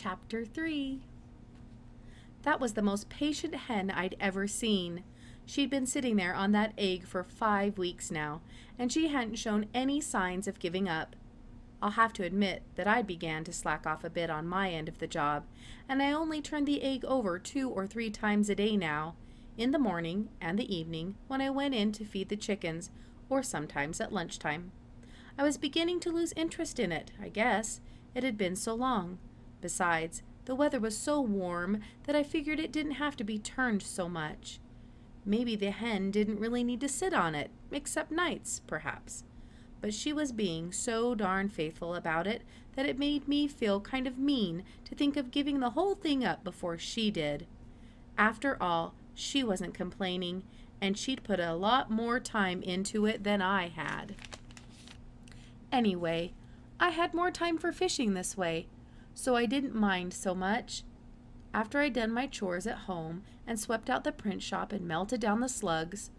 Chapter 3. That was the most patient hen I'd ever seen. She'd been sitting there on that egg for 5 weeks now, and she hadn't shown any signs of giving up. I'll have to admit that I began to slack off a bit on my end of the job, and I only turned the egg over 2 or 3 times a day now, in the morning and the evening when I went in to feed the chickens, or sometimes at lunchtime. I was beginning to lose interest in it, I guess. It had been so long. Besides, the weather was so warm that I figured it didn't have to be turned so much. Maybe the hen didn't really need to sit on it, except nights, perhaps. But she was being so darn faithful about it that it made me feel kind of mean to think of giving the whole thing up before she did. After all, she wasn't complaining, and she'd put a lot more time into it than I had. Anyway, I had more time for fishing this way, so I didn't mind so much. After I'd done my chores at home and swept out the print shop and melted down the slugs,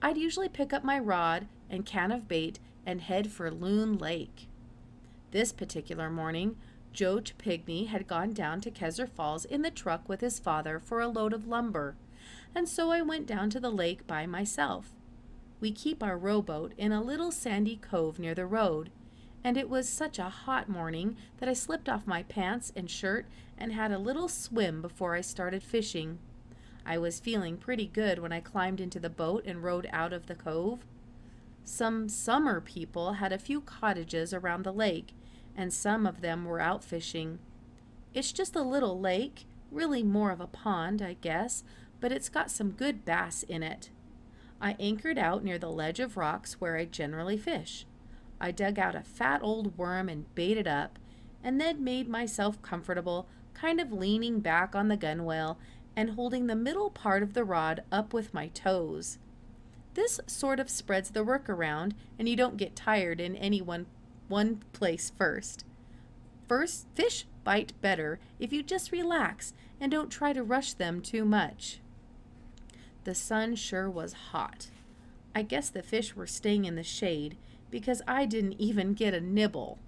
I'd usually pick up my rod and can of bait and head for Loon Lake. This particular morning, George Pigney had gone down to Kesser Falls in the truck with his father for a load of lumber, and so I went down to the lake by myself. We keep our rowboat in a little sandy cove near the road, and it was such a hot morning that I slipped off my pants and shirt and had a little swim before I started fishing. I was feeling pretty good when I climbed into the boat and rowed out of the cove. Some summer people had a few cottages around the lake, and some of them were out fishing. It's just a little lake, really more of a pond, I guess, but it's got some good bass in it. I anchored out near the ledge of rocks where I generally fish. I dug out a fat old worm and baited up, and then made myself comfortable, kind of leaning back on the gunwale and holding the middle part of the rod up with my toes. This sort of spreads the work around, and you don't get tired in any one place first. Fish bite better if you just relax and don't try to rush them too much. The sun sure was hot. I guess the fish were staying in the shade, because I didn't even get a nibble.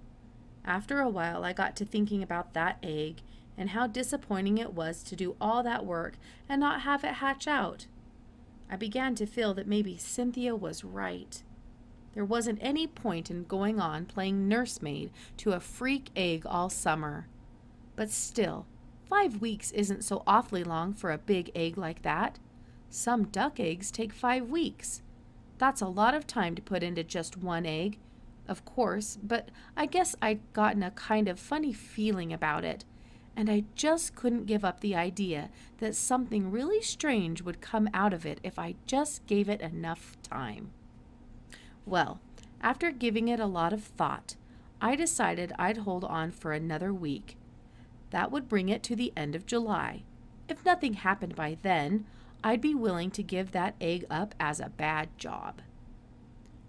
After a while, I got to thinking about that egg and how disappointing it was to do all that work and not have it hatch out. I began to feel that maybe Cynthia was right. There wasn't any point in going on playing nursemaid to a freak egg all summer. But still, 5 weeks isn't so awfully long for a big egg like that. Some duck eggs take 5 weeks. That's a lot of time to put into just one egg, of course, but I guess I'd gotten a kind of funny feeling about it, and I just couldn't give up the idea that something really strange would come out of it if I just gave it enough time. Well, after giving it a lot of thought, I decided I'd hold on for another week. That would bring it to the end of July. If nothing happened by then, I'd be willing to give that egg up as a bad job.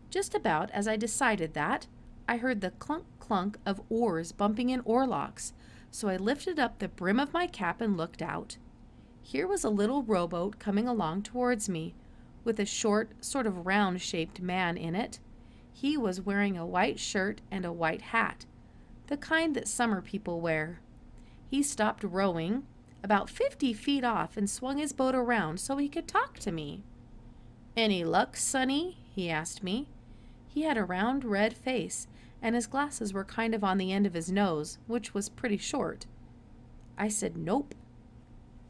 Just about as I decided that, I heard the clunk-clunk of oars bumping in oarlocks, so I lifted up the brim of my cap and looked out. Here was a little rowboat coming along towards me, with a short, sort of round-shaped man in it. He was wearing a white shirt and a white hat, the kind that summer people wear. He stopped rowing about 50 feet off and swung his boat around so he could talk to me. "Any luck, Sonny?" he asked me. He had a round red face, and his glasses were kind of on the end of his nose, which was pretty short. I said, "Nope."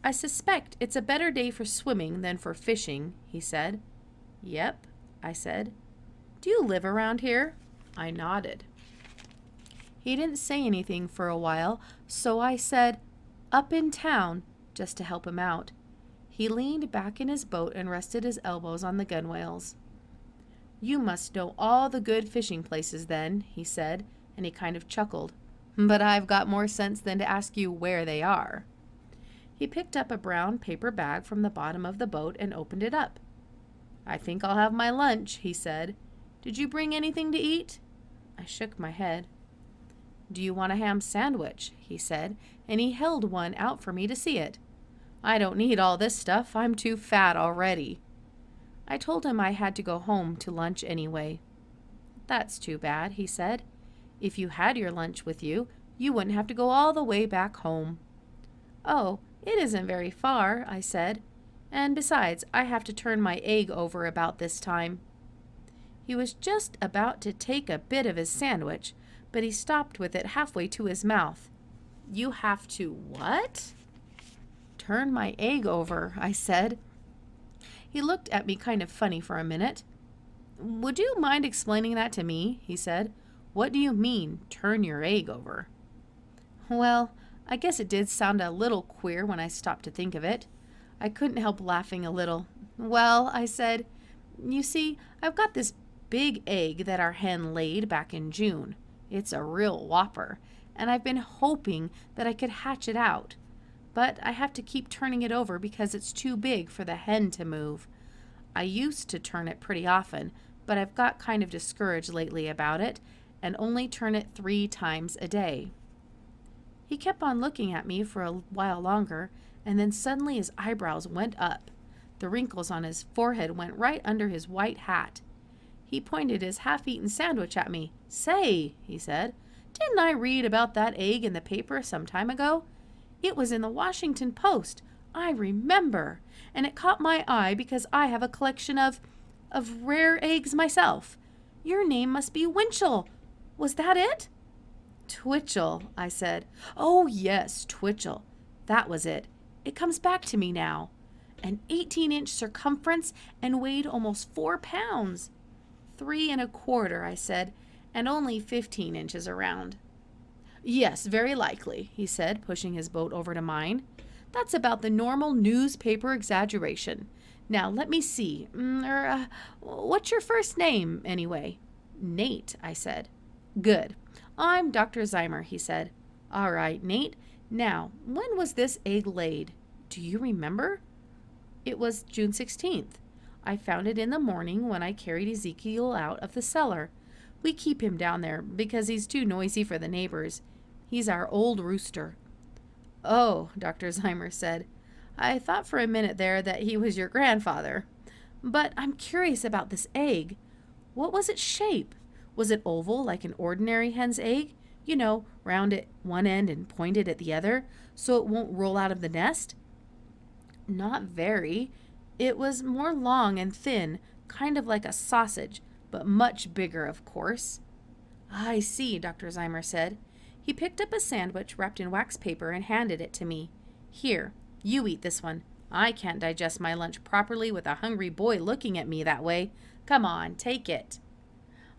"I suspect it's a better day for swimming than for fishing," he said. "Yep," I said. "Do you live around here?" I nodded. He didn't say anything for a while, so I said, "Up in town," just to help him out. He leaned back in his boat and rested his elbows on the gunwales. "You must know all the good fishing places then," he said, and he kind of chuckled. "But I've got more sense than to ask you where they are." He picked up a brown paper bag from the bottom of the boat and opened it up. "I think I'll have my lunch," he said. "Did you bring anything to eat?" I shook my head. "Do you want a ham sandwich?" he said, and he held one out for me to see it. "I don't need all this stuff. I'm too fat already." I told him I had to go home to lunch anyway. "That's too bad," he said. "If you had your lunch with you, You wouldn't have to go all the way back home." "Oh, it isn't very far," I said. "And besides, I have to turn my egg over about this time." He was just about to take a bit of his sandwich, but he stopped with it halfway to his mouth. "You have to what?" "Turn my egg over," I said. He looked at me kind of funny for a minute. "Would you mind explaining that to me?" he said. "What do you mean, turn your egg over?" Well, I guess it did sound a little queer when I stopped to think of it. I couldn't help laughing a little. "Well," I said, "you see, I've got this big egg that our hen laid back in June. It's a real whopper, and I've been hoping that I could hatch it out. But I have to keep turning it over because it's too big for the hen to move. I used to turn it pretty often, but I've got kind of discouraged lately about it and only turn it 3 times a day." He kept on looking at me for a while longer, and then suddenly his eyebrows went up. The wrinkles on his forehead went right under his white hat. He pointed his half-eaten sandwich at me. "Say," he said, "didn't I read about that egg in the paper some time ago? It was in the Washington Post, I remember, and it caught my eye because I have a collection of rare eggs myself. Your name must be Winchell. Was that it?" "Twitchell," I said. "Oh, yes, Twitchell. That was it. It comes back to me now. An 18-inch circumference and weighed almost 4 pounds. 3 1/4, I said, and only 15 inches around. "Yes, very likely," he said, pushing his boat over to mine. "That's about the normal newspaper exaggeration. Now, let me see. What's your first name, anyway?" "Nate," I said. "Good. I'm Dr. Zymer," he said. "All right, Nate. Now, when was this egg laid? Do you remember?" "It was June 16th. I found it in the morning when I carried Ezekiel out of the cellar. We keep him down there because he's too noisy for the neighbors. He's our old rooster." "Oh," Dr. Zymer said. "I thought for a minute there that he was your grandfather. But I'm curious about this egg. What was its shape? Was it oval like an ordinary hen's egg? You know, round at one end and pointed at the other, so it won't roll out of the nest?" "Not very. It was more long and thin, kind of like a sausage, but much bigger, of course." "I see," Dr. Zymer said. He picked up a sandwich wrapped in wax paper and handed it to me. "Here, you eat this one. I can't digest my lunch properly with a hungry boy looking at me that way. Come on, take it."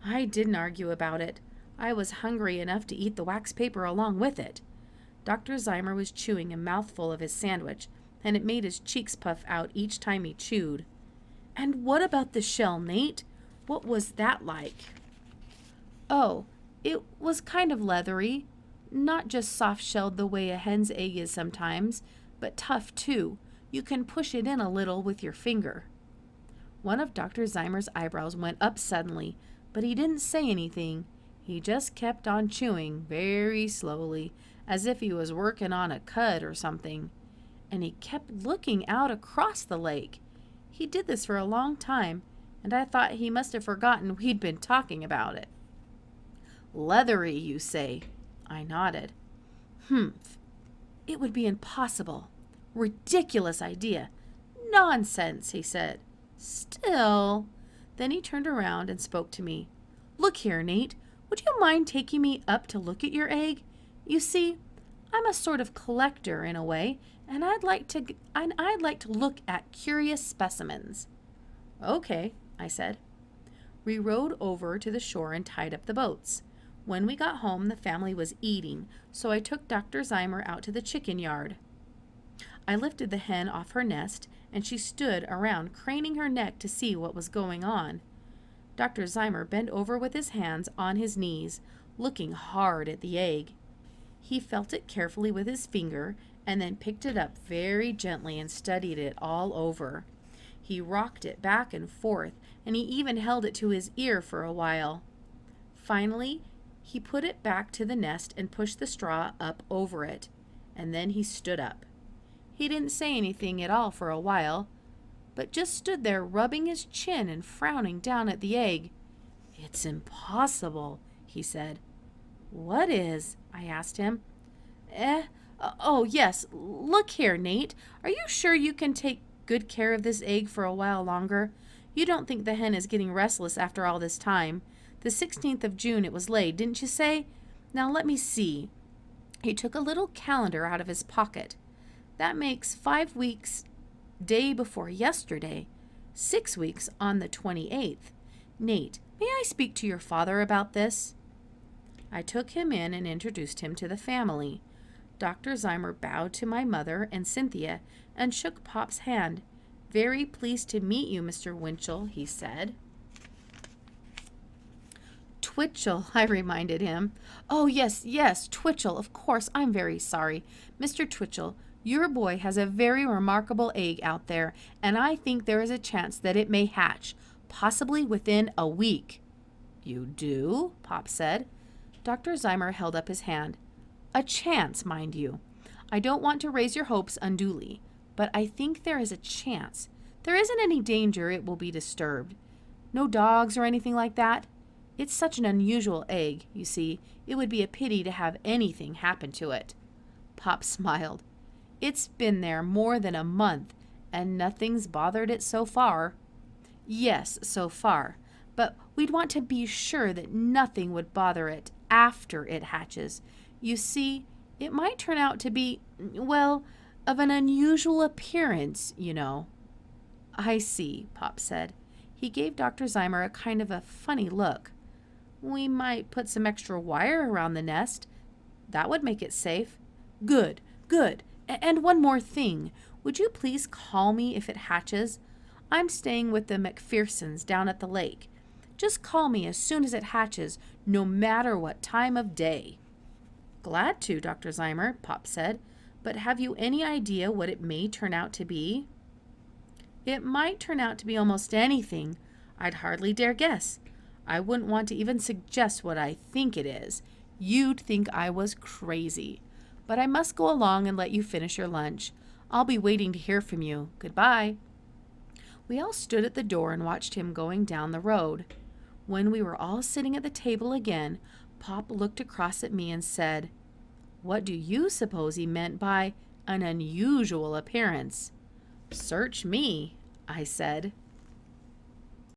I didn't argue about it. I was hungry enough to eat the wax paper along with it. Dr. Zymer was chewing a mouthful of his sandwich, and it made his cheeks puff out each time he chewed. "And what about the shell, Nate? What was that like?" "Oh, it was kind of leathery. Not just soft-shelled the way a hen's egg is sometimes, but tough too. You can push it in a little with your finger." One of Dr. Zymer's eyebrows went up suddenly, but he didn't say anything. He just kept on chewing very slowly, as if he was working on a cud or something. And he kept looking out across the lake. He did this for a long time, and I thought he must have forgotten we'd been talking about it. "Leathery, you say?" I nodded. "Humph. It would be impossible. Ridiculous idea. Nonsense," he said. "Still..." Then he turned around and spoke to me. "Look here, Nate. Would you mind taking me up to look at your egg? You see, I'm a sort of collector in a way, and I'd like to look at curious specimens." "Okay," I said. We rowed over to the shore and tied up the boats. When we got home, the family was eating, so I took Dr. Zymer out to the chicken yard. I lifted the hen off her nest, and she stood around craning her neck to see what was going on. Dr. Zymer bent over with his hands on his knees, looking hard at the egg. He felt it carefully with his finger and then picked it up very gently and studied it all over. He rocked it back and forth, and he even held it to his ear for a while. Finally, he put it back to the nest and pushed the straw up over it, and then he stood up. He didn't say anything at all for a while, but just stood there rubbing his chin and frowning down at the egg. "It's impossible," he said. What is? I asked him. Oh, yes. Look here, Nate. Are you sure you can take good care of this egg for a while longer? You don't think the hen is getting restless after all this time? The 16th of June it was laid, didn't you say? Now let me see. He took a little calendar out of his pocket. That makes 5 weeks, day before yesterday. 6 weeks on the 28th. Nate, may I speak to your father about this? I took him in and introduced him to the family. Dr. Zymer bowed to my mother and Cynthia and shook Pop's hand. Very pleased to meet you, Mr. Winchell, he said. Twitchell, I reminded him. Oh, yes, Twitchell, of course, I'm very sorry. Mr. Twitchell, your boy has a very remarkable egg out there, and I think there is a chance that it may hatch, possibly within a week. You do? Pop said. Dr. Zymer held up his hand. A chance, mind you. I don't want to raise your hopes unduly, but I think there is a chance. There isn't any danger it will be disturbed. No dogs or anything like that? It's such an unusual egg, you see. It would be a pity to have anything happen to it. Pop smiled. It's been there more than a month, and nothing's bothered it so far. Yes, so far. But we'd want to be sure that nothing would bother it after it hatches. You see, it might turn out to be, well, of an unusual appearance, you know. I see, Pop said. He gave Dr. Zymer a kind of a funny look. We might put some extra wire around the nest. That would make it safe. Good. And one more thing. Would you please call me if it hatches? I'm staying with the McPhersons down at the lake. Just call me as soon as it hatches, no matter what time of day. Glad to, Dr. Zymer, Pop said. But have you any idea what it may turn out to be? It might turn out to be almost anything. I'd hardly dare guess. I wouldn't want to even suggest what I think it is. You'd think I was crazy. But I must go along and let you finish your lunch. I'll be waiting to hear from you. Goodbye. We all stood at the door and watched him going down the road. When we were all sitting at the table again, Pop looked across at me and said, What do you suppose he meant by an unusual appearance? Search me, I said.